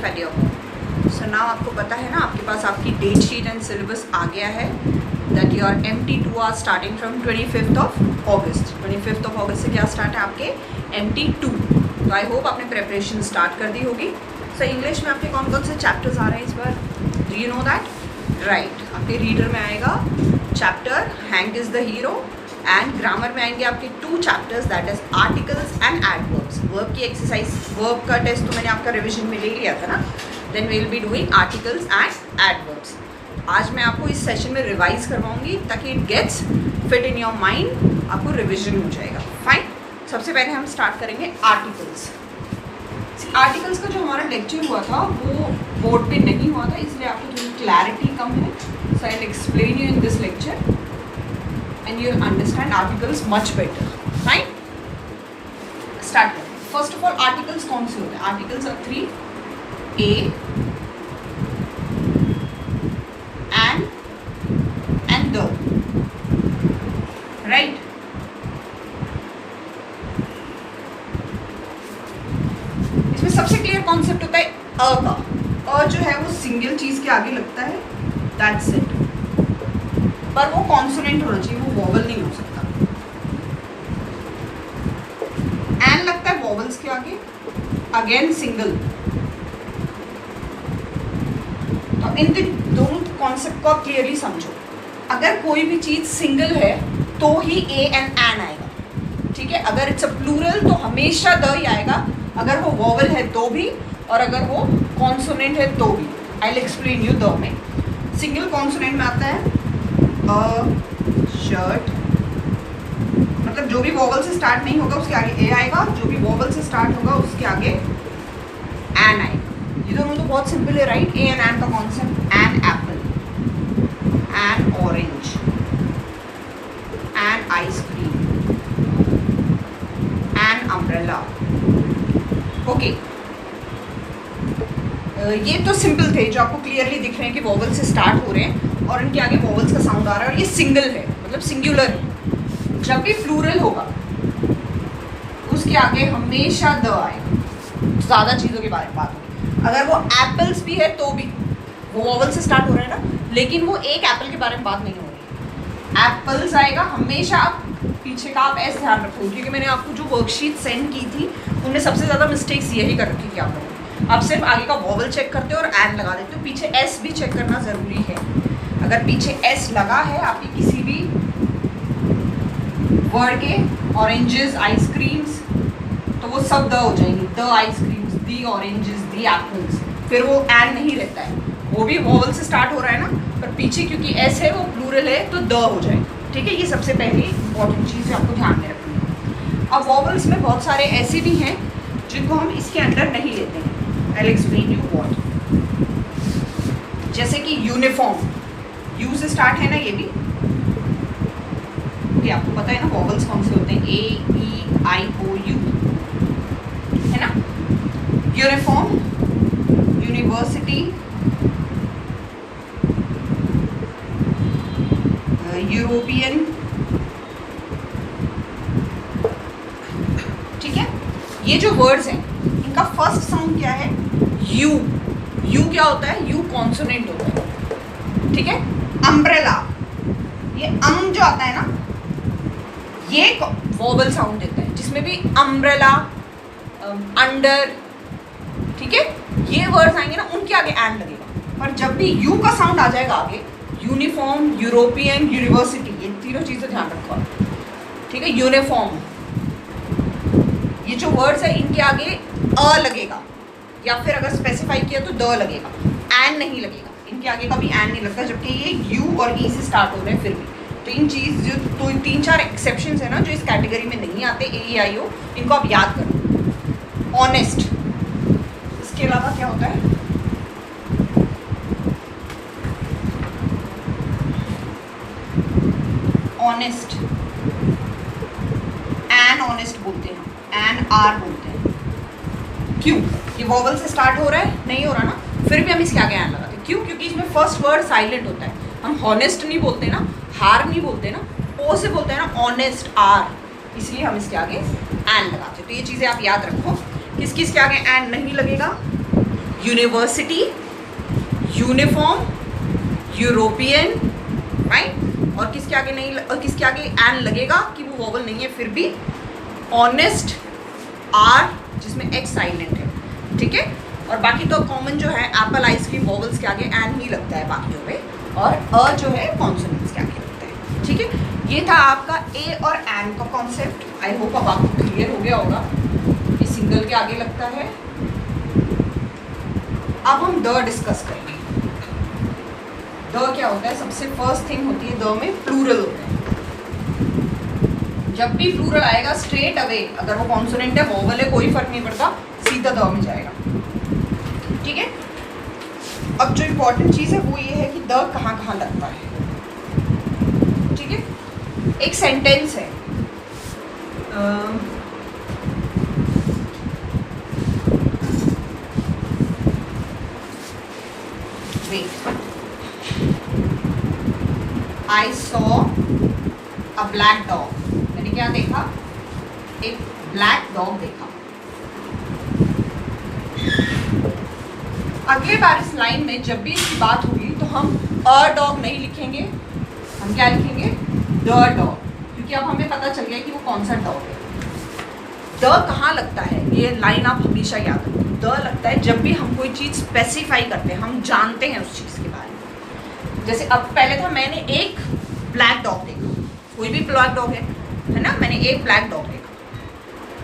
Safe at your home. So now आपको पता है ना, आपके पास आपकी डेट शीट एंड सिलेबस आ गया है that your MT2 are starting from 25th of August. 25th of August से क्या स्टार्ट है आपके MT2। तो आई होप आपने प्रेपरेशन स्टार्ट कर दी होगी। सो इंग्लिश में आपके कौन कौन से चैप्टर्स आ रहे हैं इस बार, do you know that? Right, आपके रीडर में आएगा chapter Hank is the hero, and grammar में आएंगे आपके 2 chapters that is articles and adverbs. Verb की एक्सरसाइज, वर्ब का टेस्ट तो मैंने आपका रिविजन में ले लिया था ना, then we will be doing articles and adverbs. आज मैं आपको इस सेशन में रिवाइज करवाऊंगी ताकि it gets fit in your mind, आपको रिविजन हो जाएगा। फाइन, सबसे पहले हम स्टार्ट करेंगे आर्टिकल्स। आर्टिकल्स का जो हमारा लेक्चर हुआ था वो बोर्ड पे नहीं हुआ था, इसलिए आपको थोड़ी क्लैरिटी कम है। So I will explain you in this lecture and you'll understand articles much better. Fine? Start करें। First of all, articles कौन से होते हैं? Articles are 3: a, and the. Right? इसमें सबसे क्लियर कॉन्सेप्ट होता है अ का। अ जो है वो सिंगल चीज के आगे लगता है, दैट्स इट। पर वो कॉन्सोनेंट होना चाहिए, वो वॉवल नहीं हो सकता। एन लगता है वॉवल्स के आगे, अगेन सिंगल। तो इन दोनों कॉन्सेप्ट को आप क्लियरली समझो। अगर कोई भी चीज सिंगल है तो ही ए एंड एन आएगा, ठीक है। अगर इट्स अ प्लूरल तो हमेशा द ही आएगा, अगर वो वॉवल है तो भी, और अगर वो कॉन्सोनेंट है तो भी। आई विल एक्सप्लेन यू द में। सिंगल कॉन्सोनेंट में आता है शर्ट, मतलब जो भी वॉवल से स्टार्ट नहीं होगा उसके आगे ए आएगा, जो भी वॉवल से स्टार्ट होगा उसके आगे एन आएगा। ये दोनों तो बहुत सिंपल है, राइट? ए एंड एन का concept. An apple, an orange, an ice cream, an umbrella. Okay, ये तो सिंपल थे जो आपको क्लियरली दिख रहे हैं कि वॉवल से स्टार्ट हो रहे हैं और इनके आगे वॉवल्स का साउंड आ रहा है, और ये सिंगल है, मतलब सिंगुलर है। जब भी प्लूरल होगा उसके आगे हमेशा द आएगा। ज़्यादा चीज़ों के बारे में बात होगी। अगर वो एप्पल्स भी है तो भी वो वॉवल से स्टार्ट हो रहा है ना, लेकिन वो एक एप्पल के बारे में बात नहीं हो रही। एप्पल्स आएगा हमेशा। आप पीछे का आप ऐसे ध्यान रखो, क्योंकि मैंने आपको जो वर्कशीट सेंड की थी उनमें सबसे ज़्यादा मिस्टेक्स यही कर रखी थी आप लोगों ने। आप सिर्फ आगे का वॉवल चेक करते हो और एन लगा देते हो, पीछे एस भी चेक करना ज़रूरी है। अगर पीछे एस लगा है आपकी किसी भी वर्ड के, ऑरेंजेस, आइसक्रीम्स, तो वो सब द हो जाएंगे। The ice creams, the oranges, the apples, फिर वो एन नहीं रहता है। वो भी वॉवल से स्टार्ट हो रहा है ना, पर पीछे क्योंकि एस है, वो प्लूरल है, तो द हो जाएगा, ठीक है। ये सबसे पहली इंपॉर्टेंट चीज़ है, आपको ध्यान में रखनी है। अब वॉवल्स में बहुत सारे ऐसे भी हैं जिनको हम इसके अंडर नहीं लेते हैं। आई विल एक्सप्लेन यू व्हाट। जैसे कि यूनिफॉर्म, यू से स्टार्ट है ना, ये भी ये आपको पता है ना वॉवल्स कौन से होते हैं, ए, ई, आई, ओ, यू, है ना। यूनिफॉर्म, यूनिवर्सिटी, यूरोपियन, ठीक है। ये जो वर्ड्स हैं इनका फर्स्ट साउंड क्या है? यू। यू क्या होता है? यू कॉन्सोनेंट होता है, ठीक है। अम्ब्रेला, ये जो आता है ना, ये वॉवल साउंड देता है, जिसमें भी अम्ब्रेला, अंडर, ठीक है, ये वर्ड्स आएंगे ना, उनके आगे एंड लगेगा। पर जब भी यू का साउंड आ जाएगा आगे, यूनिफॉर्म, यूरोपियन, यूनिवर्सिटी, ये तीनों चीज़ें ध्यान रखो, ठीक है। यूनिफॉर्म, ये जो वर्ड्स है इनके आगे अ लगेगा, या फिर अगर स्पेसिफाई किया तो द लगेगा, एन नहीं लगेगा। इनके आगे कभी एन नहीं लगता, जबकि ये यू और ई से स्टार्ट हो रहे हैं फिर भी। तो इन चीज़ जो तो 3-4 एक्सेप्शंस है ना जो इस कैटेगरी में नहीं आते, ए, आई, ओ, इनको आप याद करो। ऑनेस्ट, इसके अलावा क्या होता है? ऑनेस्ट, एन ऑनेस्ट बोलते हैं, एन आर बोलते हैं। क्यों? ये वॉवल से स्टार्ट हो रहा है, नहीं हो रहा ना, फिर भी हम इसके आगे एन लगाते हैं। क्यों? क्योंकि इसमें फर्स्ट वर्ड साइलेंट होता है। हम हॉनेस्ट नहीं बोलते ना, हार नहीं बोलते ना, ओ से बोलते हैं ना, ऑनेस्ट, आर, इसलिए हम इसके आगे एन लगाते हैं। तो ये चीज़ें आप याद रखो। किस किस के आगे एन नहीं लगेगा? University, uniform, European, right. और किसके आगे नहीं, और किसके आगे एन लगेगा कि वो वोवल नहीं है फिर भी, ऑनेस्ट, आर जिसमें एक्स साइलेंट है, ठीक है। और बाकी तो कॉमन जो है एप्पल आइसक्रीम वोवल्स के आगे एन ही लगता है बाकियों में, और अ जो है कॉन्सोनेंट्स के आगे लगता है, ठीक है। ये था आपका ए और एन का कॉन्सेप्ट। आई होप अब आपको क्लियर हो गया होगा कि सिंगल के आगे लगता है। अब हम द डिस्कस करेंगे। द क्या होता है, सबसे फर्स्ट थिंग होती है द में प्लूरल होता है। जब भी प्लूरल आएगा स्ट्रेट अवे, अगर वो कॉन्सोनेंट है वोवल है कोई फर्क नहीं पड़ता, सीधा द में जाएगा, ठीक है। अब जो इम्पोर्टेंट चीज़ है वो ये है कि द कहाँ कहाँ लगता है, ठीक है। एक सेंटेंस है, I saw a black dog। मैंने क्या देखा, एक ब्लैक डॉग देखा। अगले बार इस लाइन में जब भी इसकी बात होगी तो हम अ डॉग नहीं लिखेंगे, हम क्या लिखेंगे, द डॉग, क्योंकि अब हमें पता चल गया कि वो कौन सा डॉग है। द कहाँ लगता है, ये लाइन आप हमेशा याद रखो। द लगता है जब भी हम कोई चीज़ स्पेसिफाई करते हैं, हम जानते हैं उस चीज़ के बारे में। जैसे अब पहले था मैंने एक ब्लैक डॉग देखा, कोई भी ब्लैक डॉग है ना, मैंने एक ब्लैक डॉग देखा,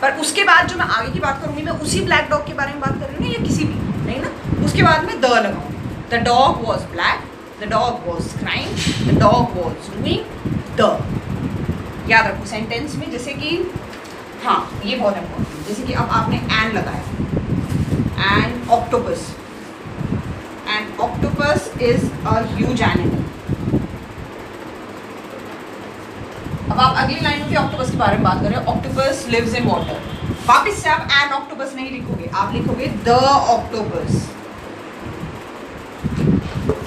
पर उसके बाद जो मैं आगे की बात करूँगी मैं उसी ब्लैक डॉग के बारे में बात कर रही हूँ ना, या किसी भी नहीं ना, उसके बाद में द लगाऊंगी। The dog was black, the dog was crying, the dog was doing the. याद रखो सेंटेंस में, जैसे कि हाँ ये बहुत इंपॉर्टेंट है, जैसे कि अब आपने एन लगाया, an octopus, an octopus is a huge animal. अब आप अगली लाइन में ऑक्टोपस के बारे में बात कर रहे हो, ऑक्टोपस लिव्स इन वाटर। वापिस से आप एन ऑक्टोपस नहीं लिखोगे, आप लिखोगे द ऑक्टोपस,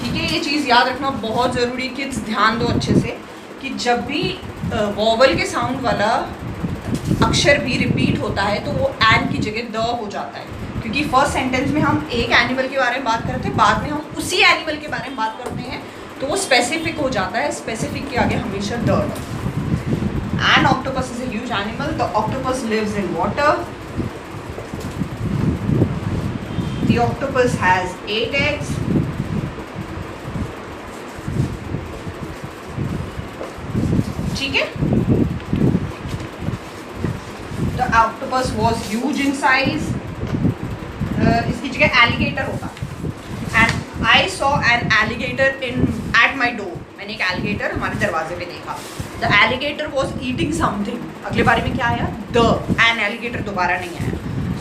ठीक है। ये चीज़ याद रखना बहुत ज़रूरी, किड्स ध्यान दो अच्छे से कि जब भी वॉवल के साउंड वाला अक्षर भी रिपीट होता है तो वो एन की जगह द हो जाता है, क्योंकि फर्स्ट सेंटेंस में हम एक एनिमल के बारे में बात करते हैं, बाद में हम उसी एनिमल के बारे में बात करते हैं, तो वो स्पेसिफिक हो जाता है, स्पेसिफिक के आगे हमेशा the. An octopus is a huge animal. The octopus lives in water. The octopus has 8 eggs. ठीक है? The octopus was huge in size. इसकी जगह alligator होगा। And I saw an alligator at my door. मैंने एक alligator हमारे दरवाजे पे देखा। The alligator was eating something. अगले बारे में क्या आया, the, an alligator दोबारा नहीं आया।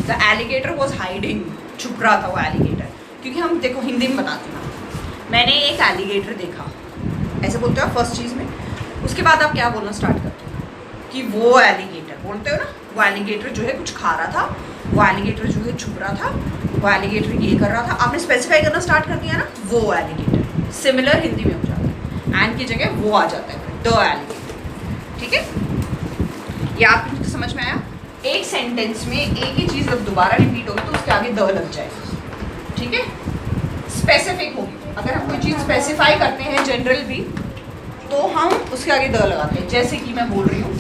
The alligator was hiding, छुप रहा था वो alligator, क्योंकि हम देखो हिंदी में बताते हैं ना, मैंने एक alligator देखा, ऐसे बोलते हो फर्स्ट चीज़ में। उसके बाद आप क्या बोलना स्टार्ट करते हो कि वो alligator बोलते हो ना, वो alligator जो है कुछ खा रहा था, वो alligator जो है छुप रहा था, वो alligator ये कर रहा था, आपने स्पेसिफाई करना स्टार्ट कर दिया ना, वो alligator। सिमिलर हिंदी में हो जाता है, एन की जगह वो आ जाता है, द alligator, ठीक है। ये आपको समझ में आया। एक सेंटेंस में एक ही चीज़ जब दोबारा रिपीट होगी तो उसके आगे द लग जाएगा, ठीक है। स्पेसिफिक होगी, अगर हम कोई चीज़ स्पेसिफाई करते हैं जनरल भी तो हम उसके आगे द लगाते हैं। जैसे कि मैं बोल रही हूँ,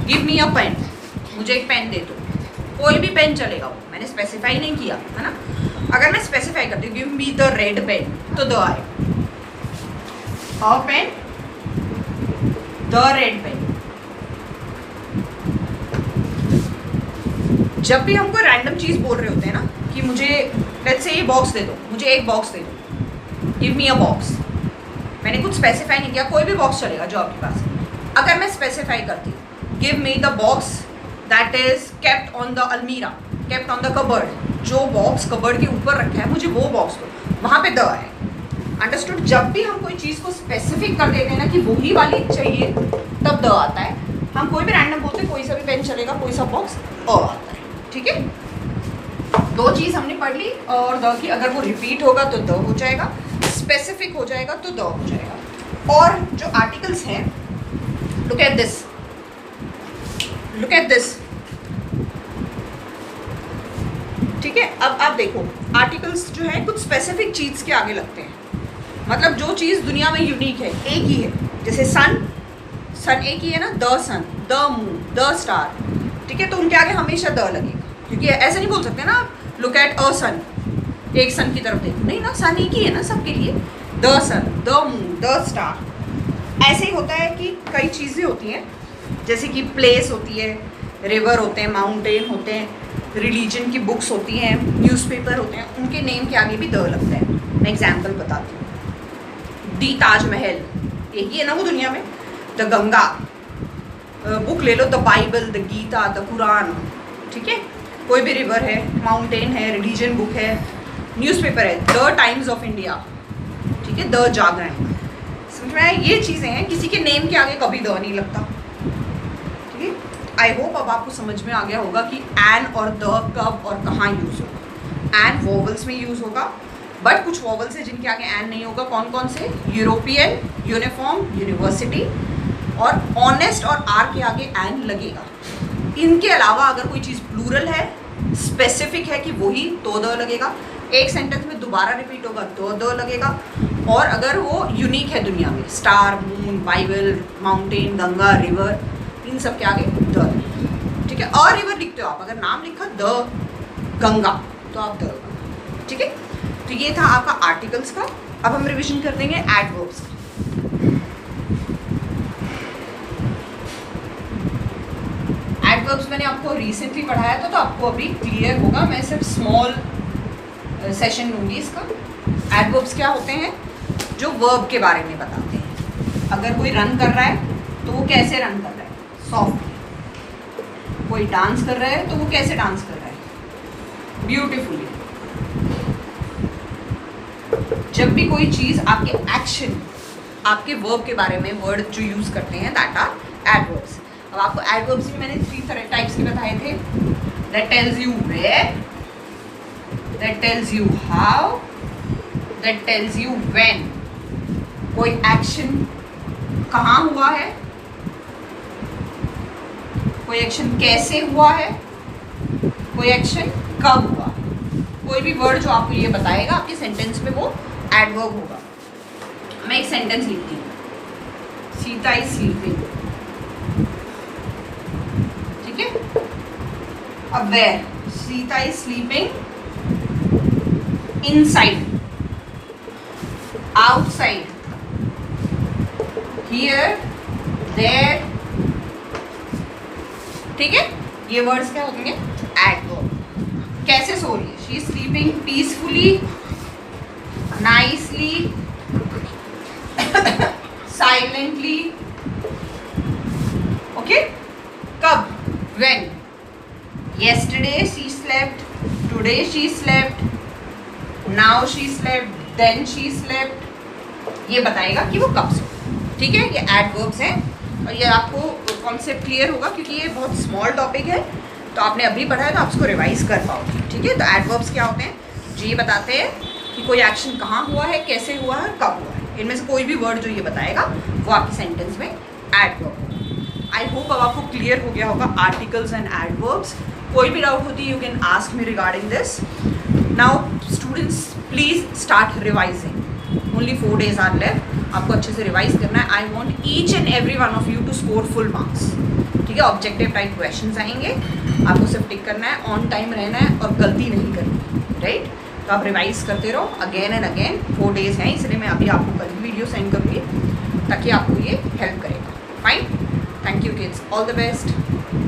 गिव मी अ पेन, मुझे एक पेन दे दो, कोई भी पेन चलेगा, वो मैंने स्पेसिफाई नहीं किया है ना। अगर मैं स्पेसिफाई करती हूँ, give me the red pen, तो द आए, a pen, the red pen. जब भी हम कोई रैंडम चीज़ बोल रहे होते हैं ना कि मुझे लेट्स से ये बॉक्स दे दो, मुझे एक बॉक्स दे दो, गिव मी अ बॉक्स, मैंने कुछ स्पेसिफाई नहीं किया, कोई भी बॉक्स चलेगा जो आपके पास है। अगर मैं स्पेसिफाई करती हूँ, give me the box that is kept on the अलमीरा, केप्ट ऑन द कबर्ड, जो बॉक्स कबर्ड के ऊपर रखा है मुझे वो बॉक्स दो, वहाँ पे द है। अंडरस्टूड। जब भी हम कोई चीज़ को स्पेसिफिक कर देते हैं ना कि वही वाली चाहिए, तब द आता है। हम कोई भी रैंडम बोलते हैं, कोई सा भी पेन चलेगा, कोई सा बॉक्स अ आता है, ठीक है। दो चीज़ हमने पढ़ ली, और द की अगर वो रिपीट होगा तो द हो जाएगा, स्पेसिफिक हो जाएगा तो द हो जाएगा। और जो आर्टिकल्स हैं, look at this, look at this, ठीक है, अब आप देखो आर्टिकल्स जो है कुछ स्पेसिफिक चीज़ के आगे लगते हैं, मतलब जो चीज़ दुनिया में यूनिक है, एक ही है। जैसे सन, सन एक ही है ना, the sun, the moon, the star, ठीक है, तो उनके आगे हमेशा द लगेगा, क्योंकि ऐसे नहीं बोल सकते ना लुक एट अ सन, एक सन की तरफ देखो, नहीं ना, सन एक ही है ना सबके लिए। The sun, the moon, the star. ऐसे ही होता है कि कई चीज़ें होती हैं, जैसे कि प्लेस होती है, रिवर होते हैं, माउंटेन होते हैं, रिलीजन की बुक्स होती हैं, न्यूज़पेपर होते हैं, उनके नेम के आगे भी द लगता है। मैं एग्जाम्पल बताती हूँ। दी ताजमहल एक ही है ना वो दुनिया में। द गंगा, बुक ले लो, the Bible, the Gita, the Quran, ठीक है, कोई भी रिवर है, माउंटेन है, रिलीजन बुक है, न्यूज़पेपर है, द टाइम्स ऑफ इंडिया, ठीक है, द जागरण। समझ में आया? ये चीज़ें हैं, किसी के नेम के आगे कभी द नहीं लगता, ठीक है। आई होप अब आपको समझ में आ गया होगा कि एन और द कब और कहाँ यूज़ होगा। एन वोवल्स में यूज़ होगा, बट कुछ वोवल्स हैं जिनके आगे एन नहीं होगा। कौन कौन से? यूरोपियन, यूनिफॉर्म, यूनिवर्सिटी, और ऑनेस्ट और आर के आगे एन लगेगा। इनके अलावा अगर कोई चीज़ प्लूरल है, स्पेसिफिक है कि वही, तो द लगेगा। एक सेंटेंस में दोबारा रिपीट होगा तो द लगेगा। और अगर वो यूनिक है दुनिया में, star, moon, Bible, mountain, Ganga, river, इन सब के आगे द, ठीक है। और रिवर लिखते हो आप, अगर नाम लिखा द गंगा तो आप द, ठीक है। तो ये था आपका आर्टिकल्स का। अब हम रिवीजन कर देंगे एडवर्ब्स का। एडवर्ब्स मैंने आपको रिसेंटली पढ़ाया था, तो आपको अभी क्लियर होगा। मैं सिर्फ स्मॉल सेशन लूँगी इसका। एडवर्ब्स क्या होते हैं? जो वर्ब के बारे में बताते हैं। अगर कोई रन कर रहा है तो वो कैसे रन कर रहा है? सॉफ्टली। कोई डांस कर रहा है तो वो कैसे डांस कर रहा है? ब्यूटीफुली। जब भी कोई चीज़ आपके एक्शन, आपके वर्ब के बारे में वर्ड जो यूज़ करते हैं, दैट आर एडवर्ब्स। अब आपको एडवर्ब्स भी मैंने 3 तरह टाइप्स के बताए थे। That tells you where, that tells you how, that tells you when. कोई एक्शन कहाँ हुआ है, कोई एक्शन कैसे हुआ है, कोई एक्शन कब हुआ। कोई भी वर्ड जो आपको ये बताएगा आपके सेंटेंस में, वो एडवर्ब होगा। मैं एक सेंटेंस लिखती हूँ, सीता इज स्लीपिंग, ठीक है। अब where, Sita is sleeping inside, outside, here, there, ठीक है। ये वर्ड्स क्या होंगे? एडवर्ब। कैसे सो रही है? She is sleeping peacefully, nicely, silently, okay. कब? When. Yesterday she slept, today she slept, now she slept, then she slept. ये बताएगा कि वो कब सो, ठीक है। ये एडवर्ब्स हैं, और ये आपको कॉन्सेप्ट क्लियर होगा क्योंकि ये बहुत स्मॉल टॉपिक है, तो आपने अभी पढ़ा है तो आप उसको रिवाइज कर पाओगे, ठीक है। तो एडवर्ब्स क्या होते हैं? जो ये बताते हैं कि कोई एक्शन कहाँ हुआ है, कैसे हुआ है, कब हुआ है। इनमें से कोई भी वर्ड जो ये बताएगा वो आपके सेंटेंस में एडवर्ब होगा। आई होप अब आपको क्लियर हो गया होगा आर्टिकल्स एंड एडवर्ब्स। कोई भी डाउट होती है you can ask me regarding this. Now students please start revising. Only 4 days are left. आपको अच्छे से रिवाइज करना है। I want each and every one of you to score full marks, ठीक है। ऑब्जेक्टिव टाइप क्वेश्चंस आएंगे, आपको सिर्फ टिक करना है, ऑन टाइम रहना है और गलती नहीं करनी, राइट। तो आप रिवाइज करते रहो अगेन एंड अगेन। 4 days हैं, इसलिए मैं अभी आपको कल भी वीडियो सेंड करूँगी ताकि आपको ये हेल्प करेगा। Fine, thank you kids, all the best.